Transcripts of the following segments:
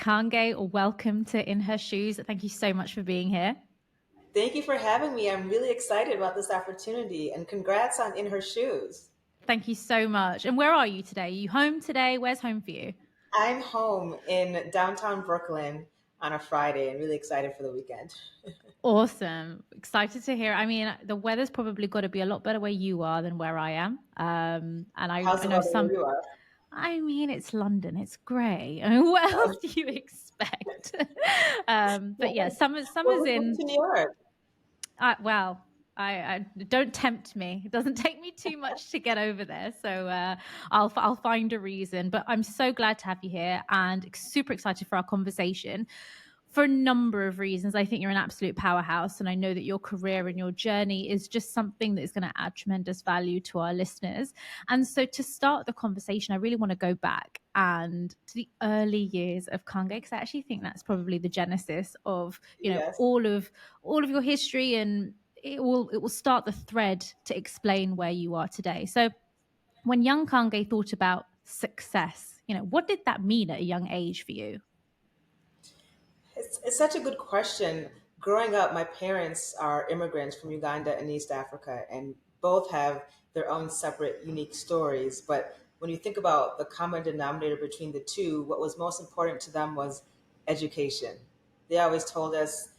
Kange, welcome to In Her Shoes. Thank you so much for being here. Thank you for having me. I'm really excited about this opportunity and congrats on In Her Shoes. Thank you so much. And where are you today? Are you home today? Where's home for you? I'm home in downtown Brooklyn on a Friday and really excited for the weekend. Awesome. Excited to hear. I mean, the weather's probably got to be a lot better where you are than where I am. And How's I the know weather where some, you are? I mean, it's London, it's grey. I mean, what else do you expect? But yeah, Well, summer's move in. to New York. Well, I don't tempt me. It doesn't take me too much to get over there, so I'll find a reason. But I'm so glad to have you here and super excited for our conversation for a number of reasons. I think you're an absolute powerhouse, and I know that your career and your journey is just something that is going to add tremendous value to our listeners. And so, to start the conversation, I really want to go back and to the early years of Kange, because I actually think that's probably the genesis of Yes. all of your history, and it will start the thread to explain where you are today. So, when young Kange thought about success, what did that mean at a young age for you? It's such a good question. Growing up, my parents are immigrants from Uganda and East Africa, and both have their own separate, unique stories. But when you think about the common denominator between the two, what was most important to them was education. They always told us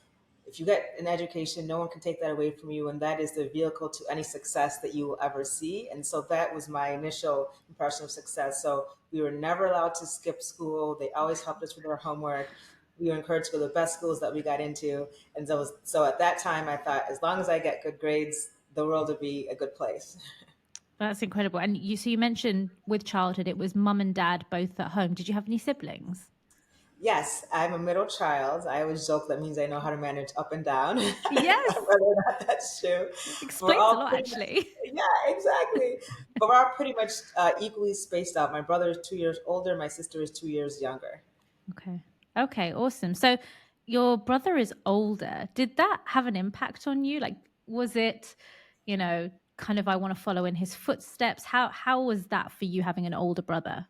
if you get an education, no one can take that away from you, and that is the vehicle to any success that you will ever see. And so that was my initial impression of success. So we were never allowed to skip school. They always helped us with our homework. We were encouraged to go to the best schools that we got into. And so at that time, I thought, as long as I get good grades, the world would be a good place. That's incredible. And you mentioned with childhood, it was mum and dad both at home. Did you have any siblings? Yes, I'm a middle child. I always joke that means I know how to manage up and down. Yes, Whether or not that's true. We're explains a all lot pretty much, actually. yeah, exactly. But we're all pretty much equally spaced out. My brother is 2 years older. My sister is 2 years younger. Okay. Okay, awesome. So your brother is older. Did that have an impact on you? Like, was it, kind of I want to follow in his footsteps? How was that for you having an older brother?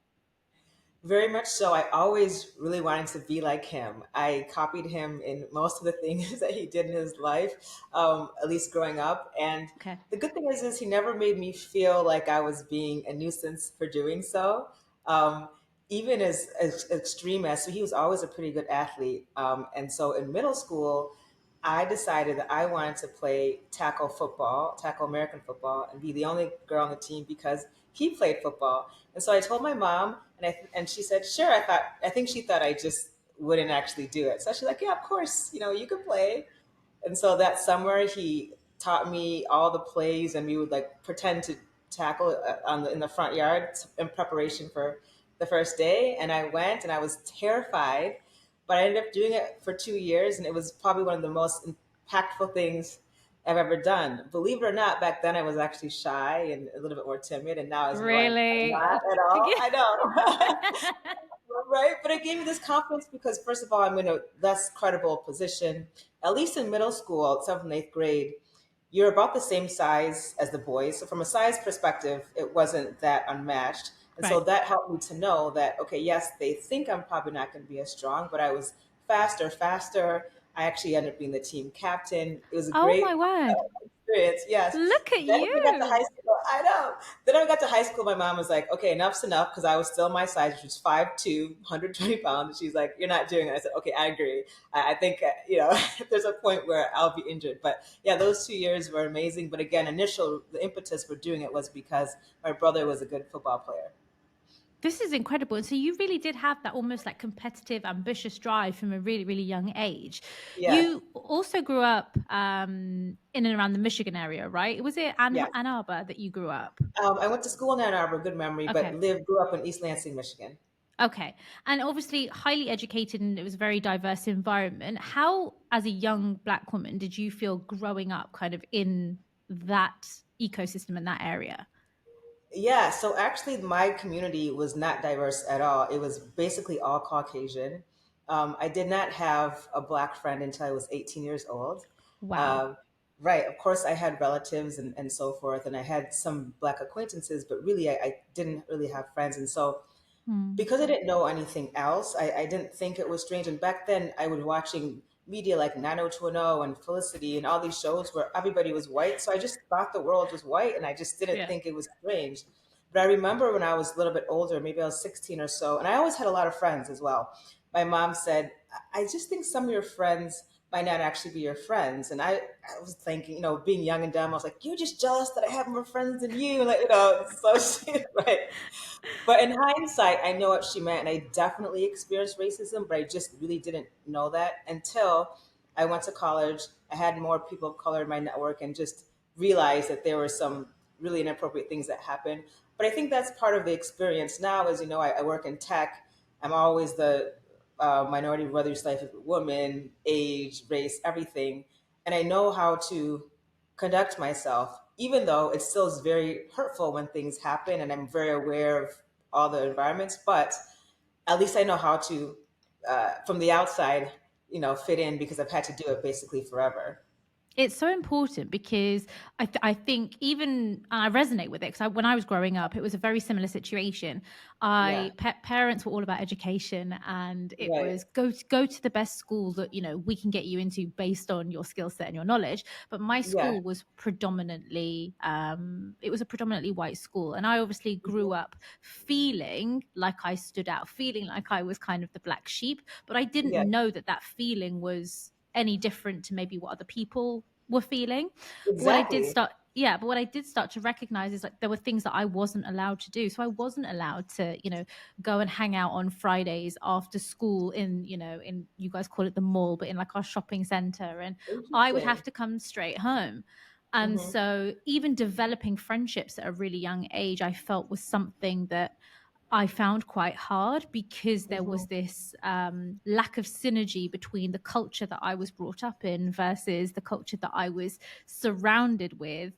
Very much so. I always really wanted to be like him. I copied him in most of the things that he did in his life, at least growing up. And Okay. the good thing is he never made me feel like I was being a nuisance for doing so. Um, Even as extreme as, so he was always a pretty good athlete. And so in middle school, I decided that I wanted to play tackle football, tackle American football, and be the only girl on the team because he played football. And so I told my mom, and she said, "Sure." I think she thought I just wouldn't actually do it. So she's like, "Yeah, of course, you can play." And so that summer, he taught me all the plays, and we would like pretend to tackle in the front yard in preparation for the first day. And I went, and I was terrified, but I ended up doing it for 2 years, and it was probably one of the most impactful things I've ever done. Believe it or not, back then I was actually shy and a little bit more timid, and now as you know, I'm Really? not at all. I know. Right? But it gave me this confidence because, first of all, I'm in a less credible position. At least in middle school, seventh and eighth grade, you're about the same size as the boys. So, from a size perspective, it wasn't that unmatched. And so Right. that helped me to know that, okay, yes, they think I'm probably not going to be as strong, but I was faster. I actually ended up being the team captain. It was a Oh my great word. experience, yes. Look at Then when we got to high you. school, I know. Then when I got to high school, my mom was like, okay, enough's enough, because I was still my size, which was 5'2", 120 pounds. And she's like, you're not doing it. I said, okay, I agree. I think, there's a point where I'll be injured. But yeah, those 2 years were amazing. But again, the impetus for doing it was because my brother was a good football player. This is incredible. And so you really did have that almost like competitive, ambitious drive from a really, really young age. Yes, You also grew up in and around the Michigan area, right? Was it yes. Ann Arbor that you grew up? I went to school in Ann Arbor, good memory, but Okay. grew up in East Lansing, Michigan. Okay. And obviously highly educated, and it was a very diverse environment. How, as a young Black woman, did you feel growing up kind of in that ecosystem in that area? Yeah, so actually, my community was not diverse at all. It was basically all Caucasian. I did not have a Black friend until I was 18 years old. Wow. Um, right, of course, I had relatives and so forth, and I had some Black acquaintances, but really, I didn't really have friends. And so Mm. because I didn't know anything else, I didn't think it was strange. And back then, I was watching media like 90210 and Felicity and all these shows where everybody was white. So I just thought the world was white, and I just didn't Yeah. think it was strange. But I remember when I was a little bit older, maybe I was 16 or so, and I always had a lot of friends as well. My mom said, I just think some of your friends might not actually be your friends. And I was thinking, being young and dumb, I was like, you're just jealous that I have more friends than you. Like, so she, right. But in hindsight, I know what she meant, and I definitely experienced racism, but I just really didn't know that until I went to college. I had more people of color in my network and just realized that there were some really inappropriate things that happened. But I think that's part of the experience now. As you know, I work in tech. I'm always the minority, whether you're like a woman, age, race, everything. And I know how to conduct myself, even though it still is very hurtful when things happen. And I'm very aware of all the environments, but at least I know how to, from the outside, fit in because I've had to do it basically forever. It's so important because I think even I resonate with it because when I was growing up, it was a very similar situation. Yeah, Parents were all about education, and it right. was go to the best school that we can get you into based on your skill set and your knowledge. But my Yeah. school was predominantly it was a predominantly white school, and I obviously grew Mhm. up feeling like I stood out, feeling like I was kind of the black sheep, but I didn't Yeah, know that that feeling was any different to maybe what other people were feeling. But what I did exactly. start yeah, but what I did start to recognize is like there were things that I wasn't allowed to do. So I wasn't allowed to, go and hang out on Fridays after school in, in you guys call it the mall, but in like our shopping center. And I would have Interesting. to come straight home. And Hmm. so even developing friendships at a really young age, I felt was something that I found quite hard because there Hmm. was this lack of synergy between the culture that I was brought up in versus the culture that I was surrounded with,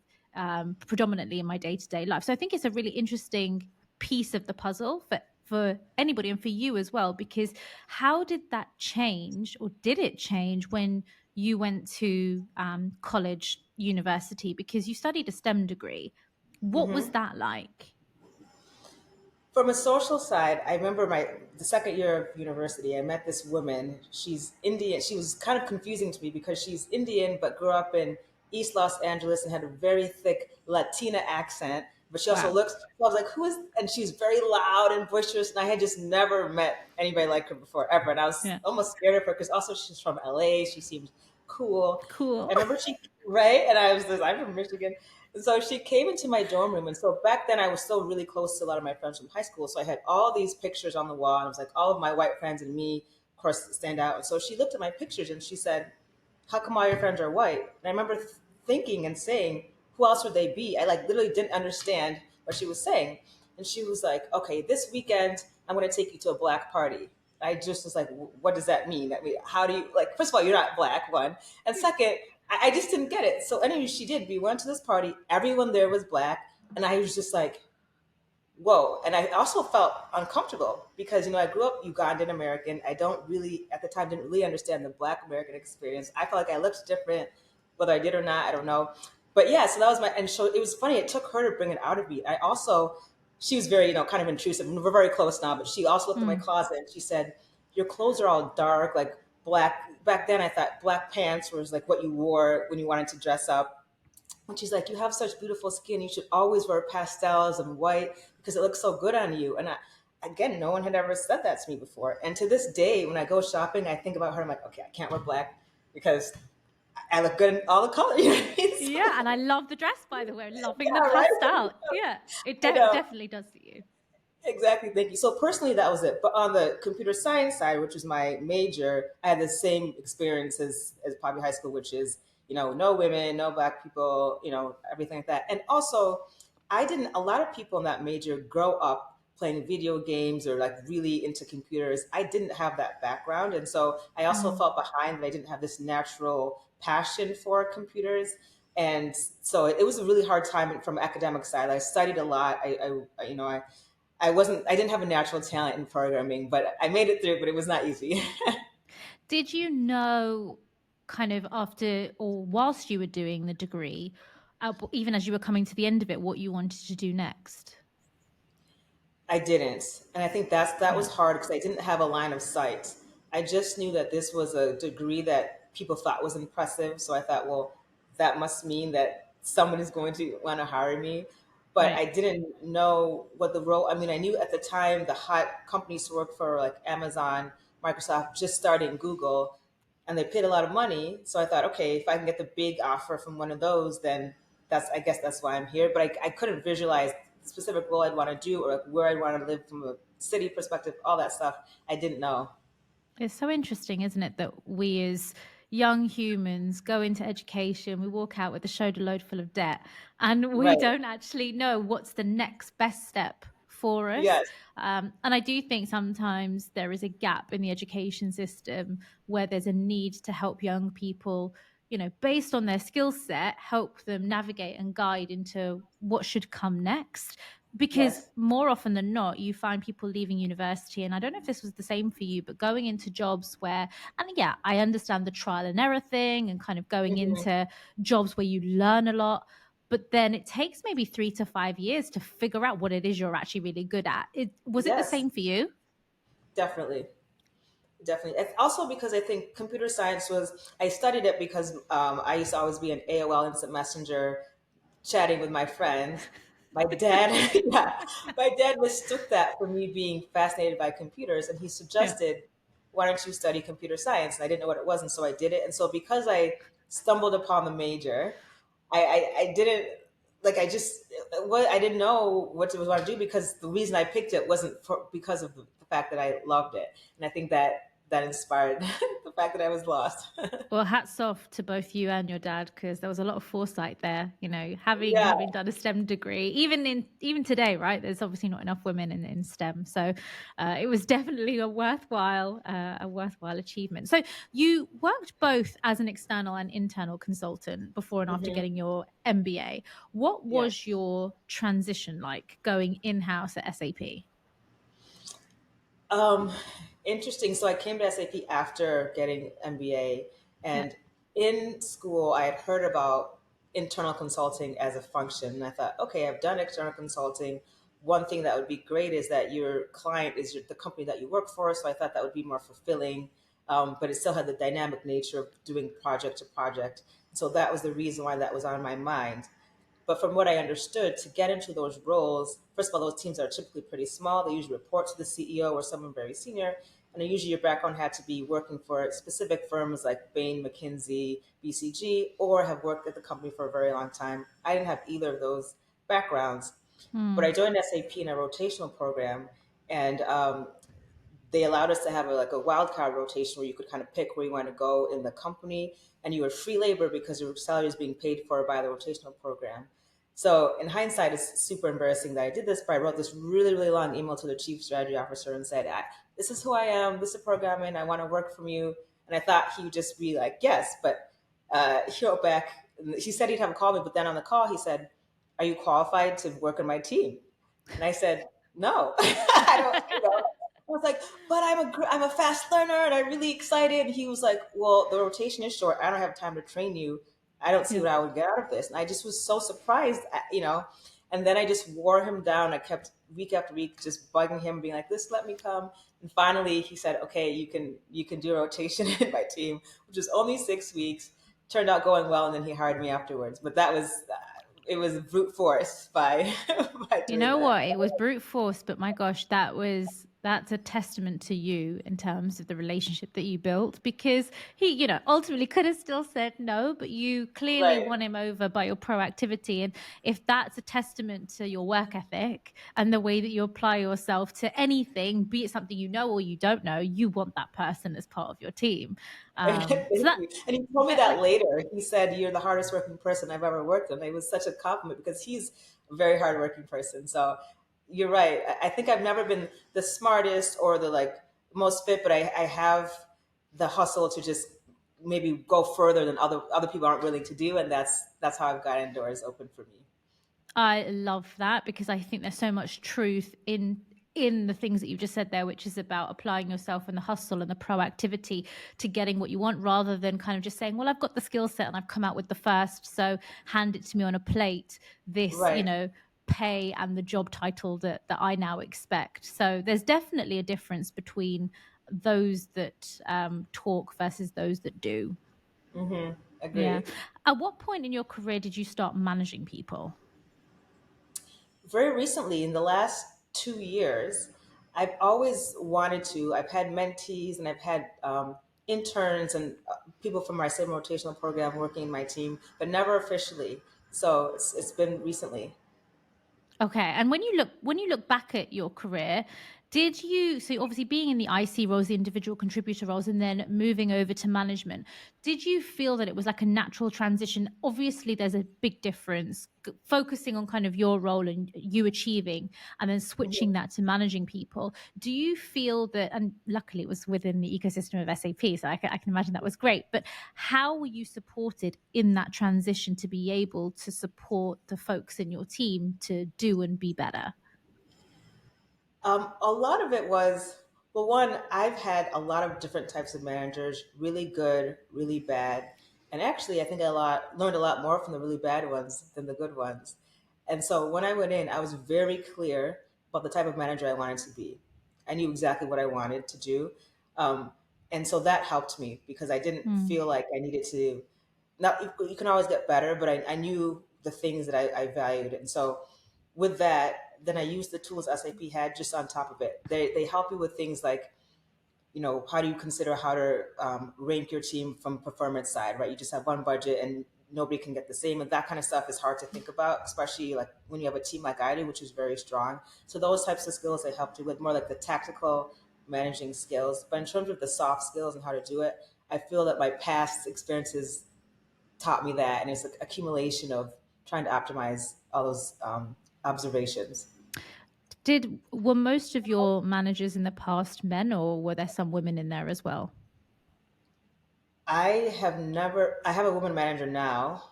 predominantly in my day to day life. So I think it's a really interesting piece of the puzzle for anybody and for you as well, because how did that change, or did it change when you went to college, university, because you studied a STEM degree? What was Hmm. that like? From a social side, I remember the second year of university, I met this woman. She's Indian. She was kind of confusing to me because she's Indian but grew up in East Los Angeles and had a very thick Latina accent. But she also Wow. looks, I was like, who is, and she's very loud and boisterous. And I had just never met anybody like her before, ever. And I was Yeah. almost scared of her because also she's from LA. She seemed cool. Cool. I remember right? And I'm from Michigan. And so she came into my dorm room. And so back then I was still really close to a lot of my friends from high school. So I had all these pictures on the wall. And it was like all of my white friends and me, of course, stand out. And so she looked at my pictures and she said, how come all your friends are white? And I remember thinking and saying, who else would they be? I like literally didn't understand what she was saying. And she was like, okay, this weekend, I'm going to take you to a black party. I just was like, what does that mean? I mean, how do you, like, first of all, you're not black, one. And second, I just didn't get it. So anyway, she did. We went to this party. Everyone there was black. And I was just like, whoa. And I also felt uncomfortable because, I grew up Ugandan American. I don't really, at the time, didn't really understand the Black American experience. I felt like I looked different, whether I did or not, I don't know. But yeah, so that was and so it was funny. It took her to bring it out of me. I also, she was very, kind of intrusive. We're very close now, but she also looked at my Mm. closet and she said, your clothes are all dark, like black. Back then, I thought black pants was like what you wore when you wanted to dress up. And she's like, you have such beautiful skin. You should always wear pastels and white because it looks so good on you. And again, no one had ever said that to me before. And to this day, when I go shopping, I think about her. I'm like, okay, I can't wear black because I look good in all the colors. You know what I mean? Yeah, and I love the dress, by the way. Loving the Yeah, right. pastel. Yeah, it I know. definitely does to you. Exactly. Thank you. So personally, that was it. But on the computer science side, which was my major, I had the same experience as probably high school, which is, no women, no black people, everything like that. And also, a lot of people in that major grow up playing video games or like really into computers. I didn't have that background. And so I also Mm. felt behind that I didn't have this natural passion for computers. And so it was a really hard time from academic side. I studied a lot. I didn't have a natural talent in programming, but I made it through, but it was not easy. Did you know, kind of after or whilst you were doing the degree, even as you were coming to the end of it, what you wanted to do next? I didn't. And I think that Yeah. was hard because I didn't have a line of sight. I just knew that this was a degree that people thought was impressive. So I thought, well, that must mean that someone is going to want to hire me. But Right. I didn't know what the role, I mean, I knew at the time the hot companies to work for, like Amazon, Microsoft, just starting Google, and they paid a lot of money. So I thought, okay, if I can get the big offer from one of those, then I guess that's why I'm here. But I couldn't visualize the specific role I'd want to do or like where I'd want to live from a city perspective, all that stuff. I didn't know. It's so interesting, isn't it, that we as young humans go into education, we walk out with a shoulder load full of debt, and we Right. don't actually know what's the next best step for us. Yes. And I do think sometimes there is a gap in the education system where there's a need to help young people, based on their skill set, help them navigate and guide into what should come next. Because Yes. more often than not, you find people leaving university, and I don't know if this was the same for you, but going into jobs where, and yeah, I understand the trial and error thing and kind of going Hmm. into jobs where you learn a lot, but then it takes maybe 3 to 5 years to figure out what it is you're actually really good at. Was it the Yes. same for you? Definitely. Definitely. It's also because I think computer science I studied it because I used to always be an AOL Instant Messenger chatting with my friends. My dad, yeah, my dad mistook that for me being fascinated by computers, and he Yeah. suggested, "Why don't you study computer science?" And I didn't know what it was, and so I did it. And so because I stumbled upon the major, I didn't like I didn't know what to want to do because the reason I picked it wasn't because of the fact that I loved it, and I think that inspired the fact that I was lost. Well, hats off to both you and your dad, because there was a lot of foresight there. Having Yeah. having done a STEM degree, even today, right? There's obviously not enough women in STEM, so it was definitely a worthwhile achievement. So you worked both as an external and internal consultant before and after Hmm. getting your MBA. What was Yes. your transition like going in house at SAP? Um, Interesting. So I came to SAP after getting MBA, Yeah. and in school I had heard about internal consulting as a function, and I thought, okay, I've done external consulting. One thing that would be great is that your client is the company that you work for. So I thought that would be more fulfilling, but it still had the dynamic nature of doing project to project. So that was the reason why that was on my mind. But from what I understood, to get into those roles, first of all, those teams are typically pretty small. They usually report to the CEO or someone very senior. And then usually your background had to be working for specific firms like Bain, McKinsey, BCG, or have worked at the company for a very long time. I didn't have either of those backgrounds. But I Hmm. joined SAP in a rotational program, and they allowed us to have a wild card rotation where you could kind of pick where you want to go in the company, and you were free labor because your salary is being paid for by the rotational program. So in hindsight, it's super embarrassing that I did this, but I wrote this really, really long email to the chief strategy officer and said, "This is who I am. This is programming. I want to work from you." And I thought he would just be like, "Yes," but he wrote back. He said he'd have a call me, but then on the call he said, "Are you qualified to work on my team?" And I said, "No, I don't." I was like, "But I'm a fast learner and I'm really excited." And he was like, "Well, the rotation is short. I don't have time to train you. I don't see Yeah. what I would get out of this." And I just was so surprised, And then I just wore him down. I kept week after week just bugging him, being like, "This, let me come." And finally, he said, "Okay, you can do a rotation in my team," which was only 6 weeks. Turned out going well, and then he hired me afterwards. But it was brute force by by You doing know that. what? It was brute force, but my gosh, that's a testament to you in terms of the relationship that you built, because he, ultimately could have still said no, but you clearly Right. won him over by your proactivity. And if that's a testament to your work ethic and the way that you apply yourself to anything, be it something you know or you don't know, you want that person as part of your team. Thank So that, you. And he told me yeah, that like, later. He said, "You're the hardest working person I've ever worked with." And it was such a compliment because he's a very hardworking person. So you're right. I think I've never been the smartest or the most fit, but I have the hustle to just maybe go further than other people aren't willing to do. And that's how I've gotten doors open for me. I love that, because I think there's so much truth in the things that you've just said there, which is about applying yourself and the hustle and the proactivity to getting what you want, rather than kind of just saying, well, I've got the skill set and I've come out with the first, so hand it to me on a plate. This, Right. pay and the job title that I now expect. So there's definitely a difference between those that talk versus those that do. Mm-hmm. Yeah. Agree. At what point in your career did you start managing people? Very recently, in the last 2 years, I've always wanted to. I've had mentees and I've had interns and people from my same rotational program working in my team, but never officially. So it's been recently. Okay. And when you look back at your career, did you, so obviously being in the IC roles, the individual contributor roles, and then moving over to management, did you feel that it was like a natural transition? Obviously, there's a big difference focusing on kind of your role and you achieving, and then switching that to managing people. Do you feel that, and luckily it was within the ecosystem of SAP, so I can imagine that was great, but how were you supported in that transition to be able to support the folks in your team to do and be better? A lot of it was, well, one, I've had a lot of different types of managers, really good, really bad. And actually, I think learned a lot more from the really bad ones than the good ones. And so when I went in, I was very clear about the type of manager I wanted to be. I knew exactly what I wanted to do. Um, and so that helped me because I didn't Mm. feel like I needed to, not, you can always get better, but I knew the things that I valued. And so with that, then I used the tools SAP had just on top of it. They help you with things like, how do you consider how to rank your team from performance side, right? You just have one budget and nobody can get the same. And that kind of stuff is hard to think about, especially like when you have a team like I do, which is very strong. So those types of skills they helped you with, more like the tactical managing skills. But in terms of the soft skills and how to do it, I feel that my past experiences taught me that. And it's an accumulation of trying to optimize all those observations. Were most of your managers in the past men, or were there some women in there as well? I have a woman manager now.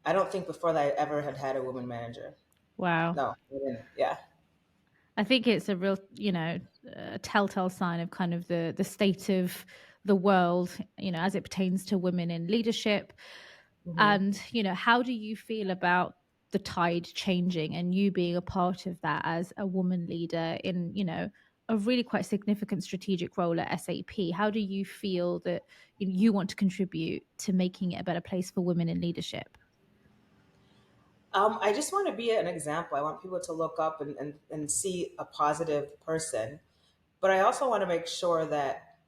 I don't think before that I ever had a woman manager. Wow. No, I didn't. Yeah. I think it's a real, a telltale sign of kind of the state of the world, as it pertains to women in leadership. Hmm. And, how do you feel about the tide changing and you being a part of that as a woman leader in, a really quite significant strategic role at SAP? How do you feel that you want to contribute to making it a better place for women in leadership? I just want to be an example. I want people to look up and see a positive person. But I also want to make sure that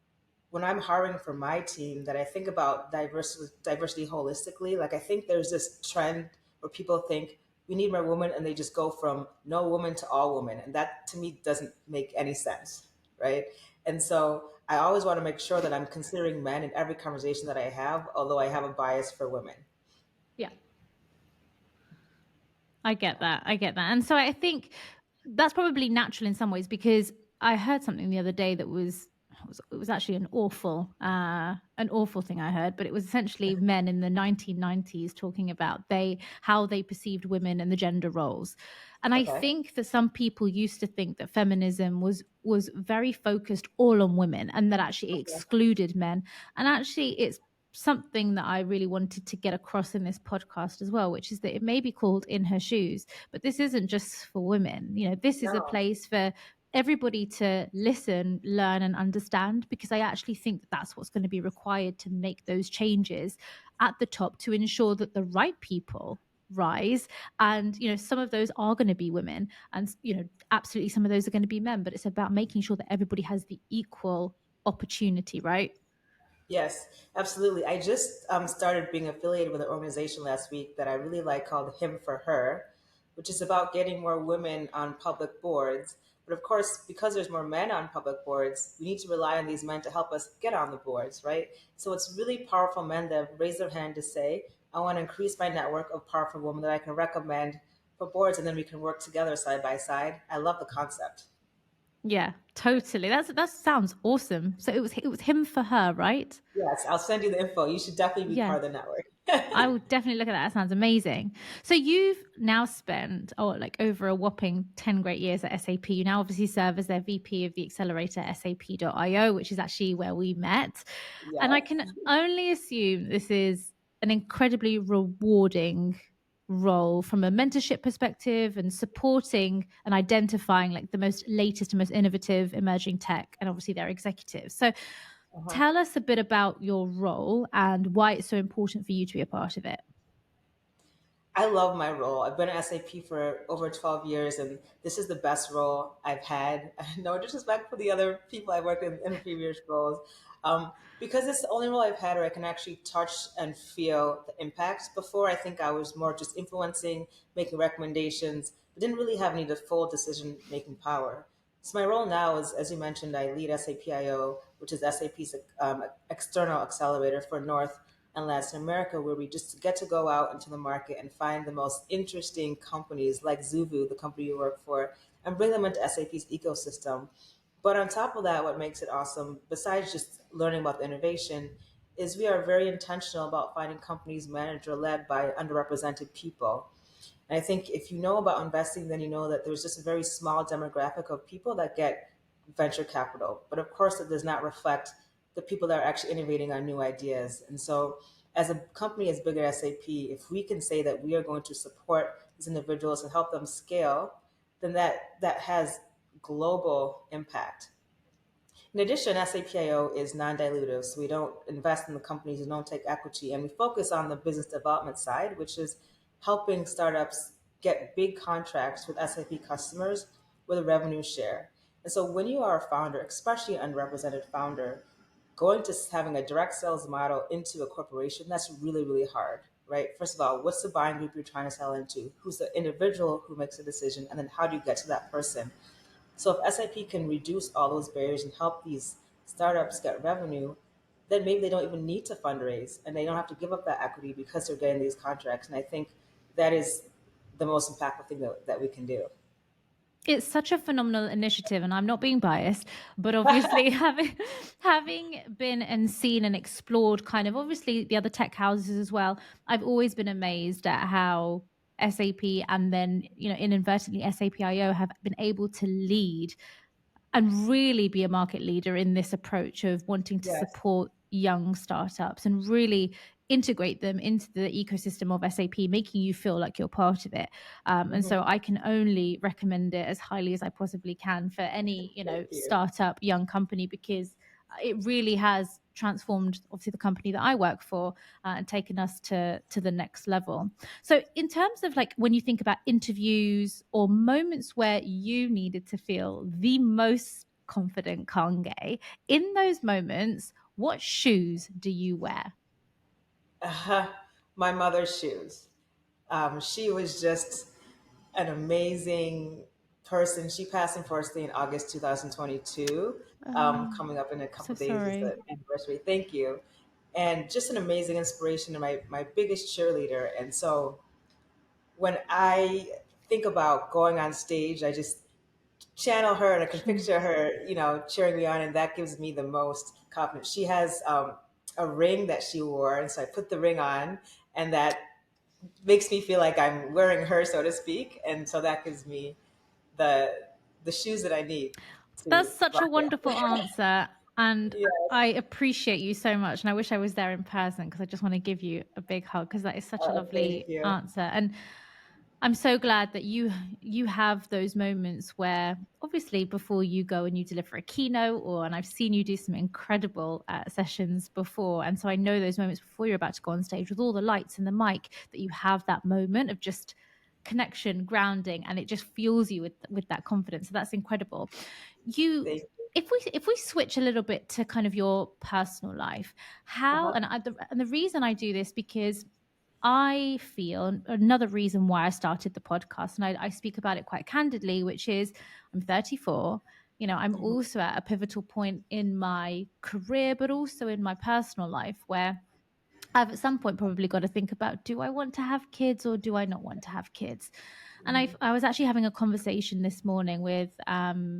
when I'm hiring for my team, that I think about diversity holistically. Like I think there's this trend where people think we need more women, and they just go from no woman to all women, and that to me doesn't make any sense, right? And so I always want to make sure that I'm considering men in every conversation that I have, although I have a bias for women. Yeah. I get that. I get that. And so I think that's probably natural in some ways because I heard something the other day that was actually an awful thing I heard, but it was essentially men in the 1990s talking about how they perceived women and the gender roles. And I Okay. think that some people used to think that feminism was very focused all on women and that actually it Okay. excluded men. And actually it's something that I really wanted to get across in this podcast as well, which is that it may be called In Her Shoes, but this isn't just for women. This is a No. place for everybody to listen, learn, and understand, because I actually think that that's what's going to be required to make those changes at the top to ensure that the right people rise. And some of those are going to be women, and absolutely some of those are going to be men, but it's about making sure that everybody has the equal opportunity, right? Yes, absolutely. I just started being affiliated with an organization last week that I really like called Him for Her, which is about getting more women on public boards. But of course, because there's more men on public boards, we need to rely on these men to help us get on the boards, right? So it's really powerful men that have raised their hand to say, I want to increase my network of powerful women that I can recommend for boards, and then we can work together side by side. I love the concept. Yeah, totally. That sounds awesome. So it was him for her, right? Yes, I'll send you the info. You should definitely be Yeah. part of the network. I will definitely look at that. That sounds amazing. So you've now spent like over a whopping 10 great years at SAP. You now obviously serve as their VP of the accelerator SAP.io, which is actually where we met. And I Yes. can only assume this is an incredibly rewarding role from a mentorship perspective and supporting and identifying like the most latest and most innovative emerging tech and obviously their executives. So Uh-huh. tell us a bit about your role and why it's so important for you to be a part of it. I love my role. I've been at SAP for over 12 years, and this is the best role I've had. No disrespect for the other people I worked in previous roles, because it's the only role I've had where I can actually touch and feel the impact. Before, I think I was more just influencing, making recommendations, but didn't really have any of the full decision making power. So my role now is, as you mentioned, I lead SAP IO, which is SAP's external accelerator for North and Latin America, where we just get to go out into the market and find the most interesting companies like Zuvu, the company you work for, and bring them into SAP's ecosystem. But on top of that, what makes it awesome, besides just learning about the innovation, is we are very intentional about finding companies managed or led by underrepresented people. And I think if you know about investing, then you know that there's just a very small demographic of people that get venture capital. But of course, it does not reflect the people that are actually innovating on new ideas. And so, as a company as big as SAP, if we can say that we are going to support these individuals and help them scale, then that has global impact. In addition, SAPIO is non-dilutive, so we don't invest in the companies and don't take equity, and we focus on the business development side, which is helping startups get big contracts with SAP customers with a revenue share. And so when you are a founder, especially an unrepresented founder, going to having a direct sales model into a corporation, that's really, really hard, right? First of all, what's the buying group you're trying to sell into? Who's the individual who makes the decision? And then how do you get to that person? So if SAP can reduce all those barriers and help these startups get revenue, then maybe they don't even need to fundraise and they don't have to give up that equity because they're getting these contracts. And I think that is the most impactful thing that we can do. It's such a phenomenal initiative, and I'm not being biased, but obviously having been and seen and explored kind of obviously the other tech houses as well, I've always been amazed at how SAP and then inadvertently SAP IO have been able to lead and really be a market leader in this approach of wanting to Yes. support young startups and really integrate them into the ecosystem of SAP, making you feel like you're part of it. And Hmm. so I can only recommend it as highly as I possibly can for any, Thank you. startup young company, because it really has transformed obviously the company that I work for, and taken us to the next level. So in terms of like when you think about interviews or moments where you needed to feel the most confident, Kange, in those moments, what shoes do you wear? My mother's shoes. She was just an amazing person. She passed unfortunately in August 2022. Coming up in a So couple days is sorry. the anniversary. Thank you. And just an amazing inspiration and my biggest cheerleader. And so when I think about going on stage, I just channel her and I can Sure. picture her, cheering me on. And that gives me the most confidence. She has a ring that she wore. And so I put the ring on, and that makes me feel like I'm wearing her, so to speak. And so that gives me the the shoes that I need That's to such a rock wonderful it. answer. And Yes. I appreciate you so much. And I wish I was there in person because I just want to give you a big hug because that is such a Thank lovely you. answer. And I'm so glad that you have those moments where obviously before you go and you deliver a keynote, and I've seen you do some incredible sessions before, and so I know those moments before you're about to go on stage with all the lights and the mic, that you have that moment of just connection, grounding, and it just fuels you with that confidence. So that's incredible. You Thank you. if we switch a little bit to kind of your personal life, how Uh-huh. and the reason I do this because I feel another reason why I started the podcast, and I speak about it quite candidly, which is I'm 34. I'm Mhm. also at a pivotal point in my career, but also in my personal life where I've at some point probably got to think about, do I want to have kids or do I not want to have kids? And Mhm. I was actually having a conversation this morning with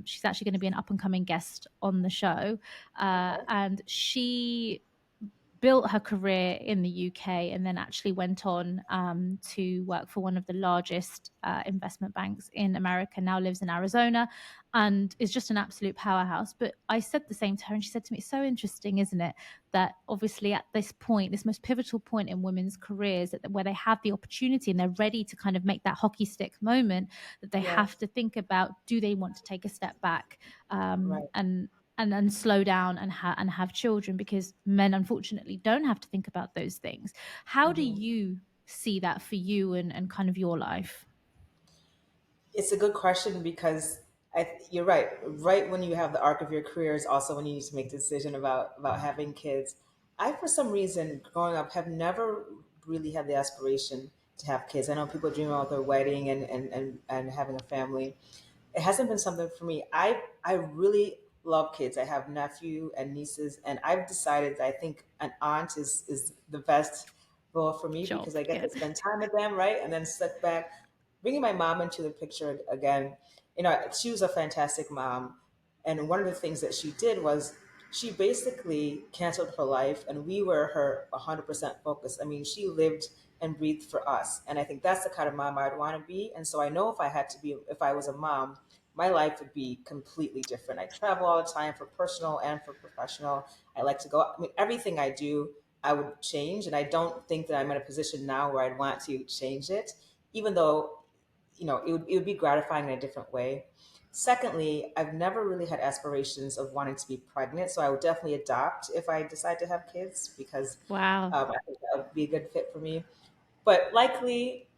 she's actually going to be an up and coming guest on the show, Okay. and she built her career in the UK and then actually went on to work for one of the largest investment banks in America, now lives in Arizona and is just an absolute powerhouse. But I said the same to her, and she said to me, it's so interesting, isn't it, that obviously at this point, this most pivotal point in women's careers, where they have the opportunity and they're ready to kind of make that hockey stick moment, that they have Yes. to think about, do they want to take a step back Right. and slow down and have children, because men unfortunately don't have to think about those things. How do Hmm. you see that for you and kind of your life? It's a good question because you're right. Right when you have the arc of your career is also when you need to make a decision about having kids. I, for some reason, growing up, have never really had the aspiration to have kids. I know people dream about their wedding and having a family. It hasn't been something for me. I really love kids. I have nephew and nieces, and I've decided that I think an aunt is the best role for me Job, because I get yeah. to spend time with them, right? And then sit back. Bringing my mom into the picture again, she was a fantastic mom, and one of the things that she did was she basically canceled her life, and we were her 100% focus. I mean, she lived and breathed for us, and I think that's the kind of mom I'd want to be. And so I know if I was a mom, my life would be completely different. I travel all the time for personal and for professional. I like to go. I mean, everything I do, I would change, and I don't think that I'm in a position now where I'd want to change it, even though it would be gratifying in a different way. Secondly, I've never really had aspirations of wanting to be pregnant, so I would definitely adopt if I decide to have kids because Wow. I think that would be a good fit for me. But likely,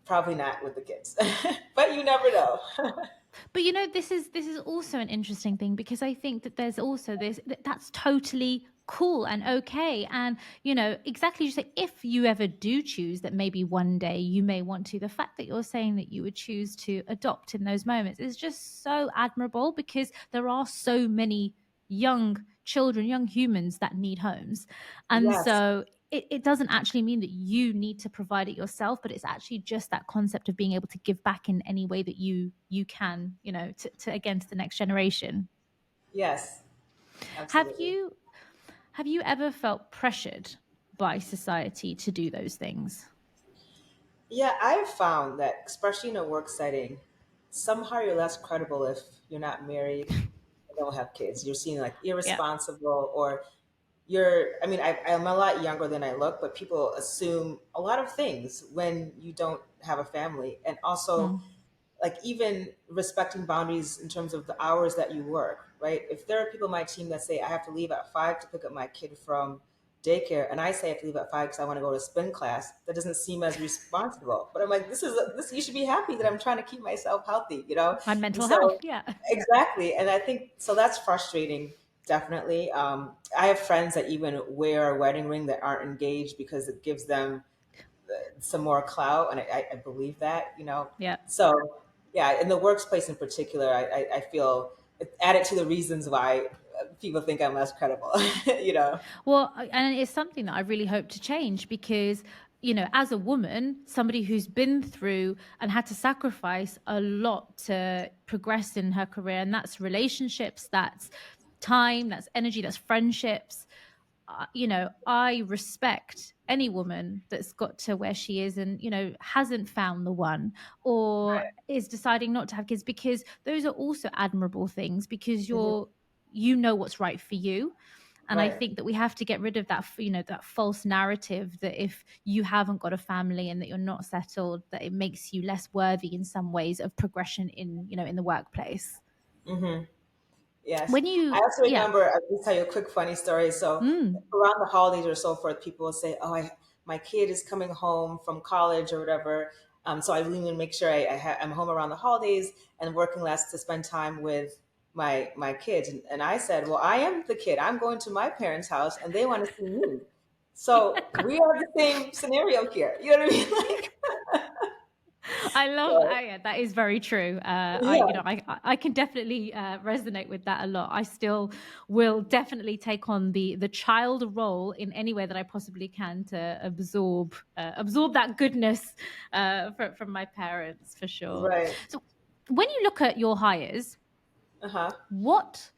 probably not with the kids. But you never know. But this is also an interesting thing, because I think that there's also that's totally cool and okay. And exactly, you say, if you ever do choose that maybe one day you may want to, the fact that you're saying that you would choose to adopt in those moments is just so admirable, because there are so many young children, young humans that need homes. And Yes, so it doesn't actually mean that you need to provide it yourself, but it's actually just that concept of being able to give back in any way that you can, to again, to the next generation. yes, Have absolutely. you have you ever felt pressured by society to do those things? Yeah, I've found that, especially in a work setting, somehow you're less credible if you're not married or don't have kids. You're seen like Yeah. irresponsible, or I mean, I'm a lot younger than I look, but people assume a lot of things when you don't have a family. And also, Mm. like, even respecting boundaries in terms of the hours that you work, right? If there are people on my team that say I have to leave at 5 to pick up my kid from daycare, and I say I have to leave at 5 because I want to go to spin class, that doesn't seem as responsible. But I'm like, this. You should be happy that I'm trying to keep myself healthy, you know. And And mental health, so, yeah. exactly, and I think so. That's frustrating, definitely. I have friends that even wear a wedding ring that aren't engaged because it gives them some more clout, and I believe that. Yeah. So, yeah, in the workplace in particular, I feel it added to the reasons why people think I'm less credible. you know. Well, and it's something that I really hope to change, because, as a woman, somebody who's been through and had to sacrifice a lot to progress in her career, and that's relationships, that's time, that's energy, that's friendships. I respect any woman that's got to where she is and, hasn't found the one, or is deciding not to have kids, because those are also admirable things, because Mhm. what's right for you. And I Right. think that we have to get rid of that, that false narrative that if you haven't got a family and that you're not settled, that it makes you less worthy in some ways of progression in the workplace. Hmm. Yes. When I you, also yeah. remember, I'll tell you a quick funny story. So Mm. around the holidays or so forth, people will say, "Oh, my kid is coming home from college or whatever." So I really want to make sure I'm home around the holidays and working less to spend time with my kids. And I said, "Well, I am the kid. I'm going to my parents' house, and they want to see me. So we are the same scenario here. You know what I mean?" Like, I love, so, yeah, that is very true. yeah, I can definitely resonate with that a lot. I still will definitely take on the child role in any way that I possibly can to absorb that goodness from my parents, for sure. right. So when you look at your hires, Uh huh. what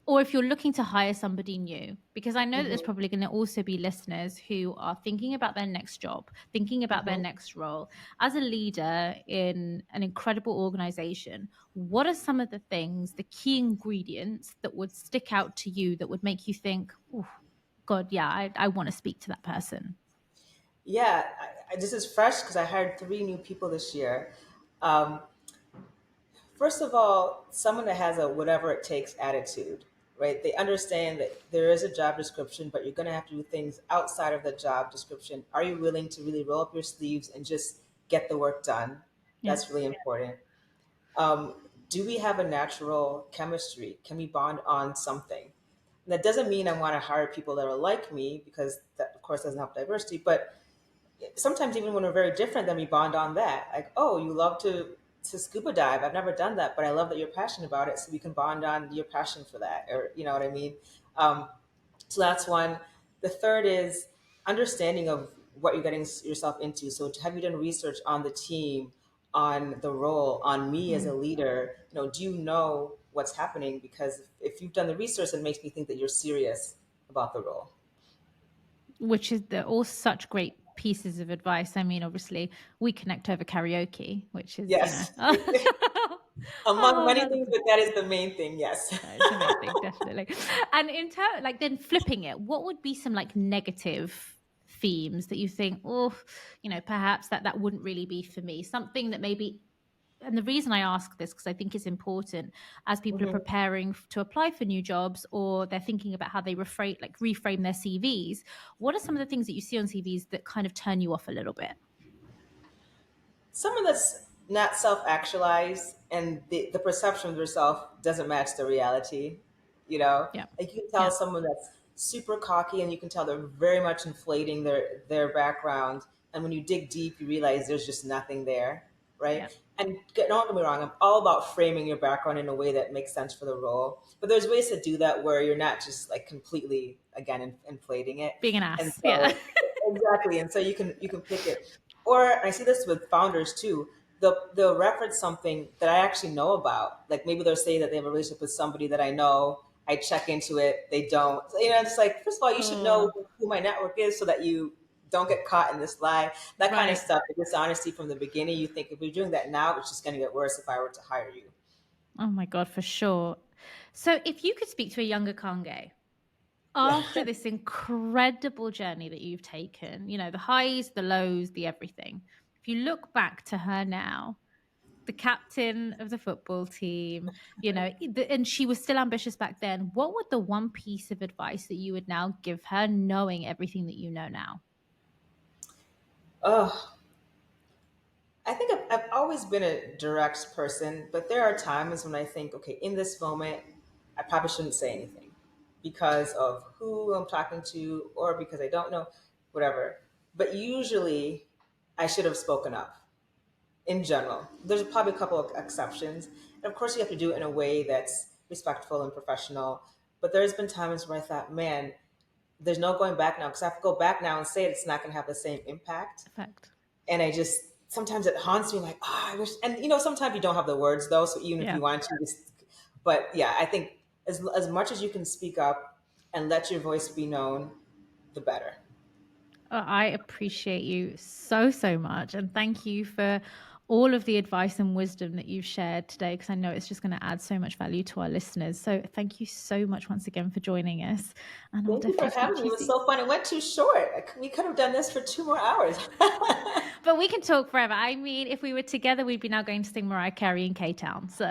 or if you're looking to hire somebody new, because I know that there's Hmm. probably going to also be listeners who are thinking about their next job, thinking about their Hmm. next role. As a leader in an incredible organization, what are some of the things, the key ingredients that would stick out to you that would make you think, oh, God, yeah, I want to speak to that person? Yeah, this is fresh because I hired three new people this year. Um, First of all, someone that has a whatever it takes attitude, right? They understand that there is a job description, but you're going to have to do things outside of the job description. Are you willing to really roll up your sleeves and just get the work done? Yeah. That's really important. Um, do we have a natural chemistry? Can we bond on something? And that doesn't mean I want to hire people that are like me because that, of course, doesn't help diversity. But sometimes even when we're very different, then we bond on that. Like, oh, you love to scuba dive. I've never done that, but I love that you're passionate about it. So we can bond on your passion for that, or you know what I mean. Um, so that's one. The third is understanding of what you're getting yourself into. So have you done research on the team, on the role, on me as a Mm. leader? You know, do you know what's happening? Because if you've done the research, it makes me think that you're serious about the role. Which is, they're all such great pieces of advice. I mean, obviously, we connect over karaoke, which is, Yes. oh, Among many that's things, but that is the main thing. Yes. it's the main thing, definitely. And in turn, like then flipping it, what would be some like negative themes that you think, oh, perhaps that wouldn't really be for me? Something that maybe, and the reason I ask this because I think it's important as people are Mhm. preparing to apply for new jobs or they're thinking about how they reframe their CVs. What are some of the things that you see on CVs that kind of turn you off a little bit? Someone that's not self-actualized and the perception of yourself doesn't match the reality, you know, Yeah, like you can tell yeah, someone that's super cocky and you can tell they're very much inflating their background, and when you dig deep you realize there's just nothing there, yeah. right? And don't get me wrong, I'm all about framing your background in a way that makes sense for the role, but there's ways to do that where you're not just like completely again inflating it. Being an And ass. Yeah. so exactly, and so you can pick it. Or I see this with founders too. They'll reference something that I actually know about. Like maybe they'll say that they have a relationship with somebody that I know. I check into it. They don't. So, it's like, first of all, you should know Oh, who my network is so that you don't get caught in this lie. That kind of right. stuff. The dishonesty from the beginning. You think if you're doing that now, it's just going to get worse if I were to hire you. Oh my God, for sure. So if you could speak to a younger Kange Yeah. after this incredible journey that you've taken, the highs, the lows, the everything, if you look back to her now, the captain of the football team, and she was still ambitious back then, what would the one piece of advice that you would now give her, knowing everything that you know now? Oh, I think I've always been a direct person, but there are times when I think, okay, in this moment, I probably shouldn't say anything because of who I'm talking to or because I don't know, whatever. But usually, I should have spoken up in general. There's probably a couple of exceptions. And of course, you have to do it in a way that's respectful and professional. But there's been times where I thought, man, there's no going back now because I have to go back now and say it, it's not going to have the same impact. Effect. And I just sometimes it haunts me like, oh, I wish. And sometimes you don't have the words though, so even if Yeah. you want to, just. But yeah, I think as much as you can speak up and let your voice be known, the better. I appreciate you so, so much. And thank you for all of the advice and wisdom that you've shared today, because I know it's just going to add so much value to our listeners. So thank you so much once again for joining us. And I'll Thank you for definitely speak having to me. you It was soon. so fun. It went too short. We could have done this for 2 more hours. But we can talk forever. I mean, if we were together, we'd be now going to sing Mariah Carey in K Town. So